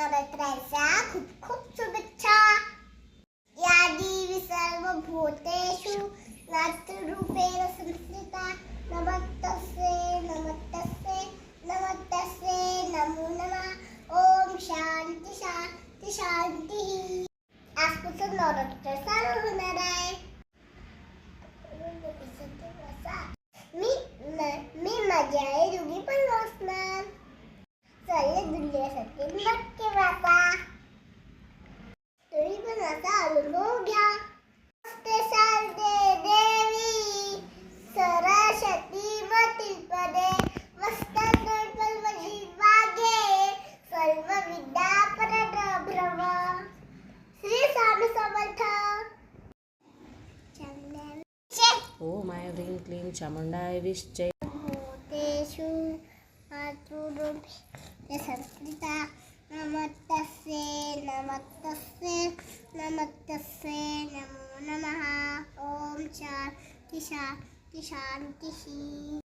नवरात्राच्या खूप खूप शुभेच्छा. या देवी सर्वभूतेषु नाट्यरूपेण संस्थिता नमस्तस्यै नमस्तस्यै नमस्तस्यै नमो नमः. ओम शांती शांती शांती. आजपासून नवरात्र चालू होणार आहे. मी माझी आई दोघी पण वाचणार. चालले दुनियासाठी नक्की वाचा. तुम्ही पण वाचा, अनुभव घ्या. नमस्ते शारदे देवी सरस्वती मतील पदे वस्तांतर्पल्वशी वागे सर्व विद्या परब्रह्म. श्री स्वामी समर्थ. ओम ऐं ह्रीं क्लीं चामुण्डाय विश्चै भूतेषु मातृरूपे संस्कृता नमस्तस्यै नमस्तस्यै नमस्तस्यै नमो नमः. ओम शांति शांति शांति.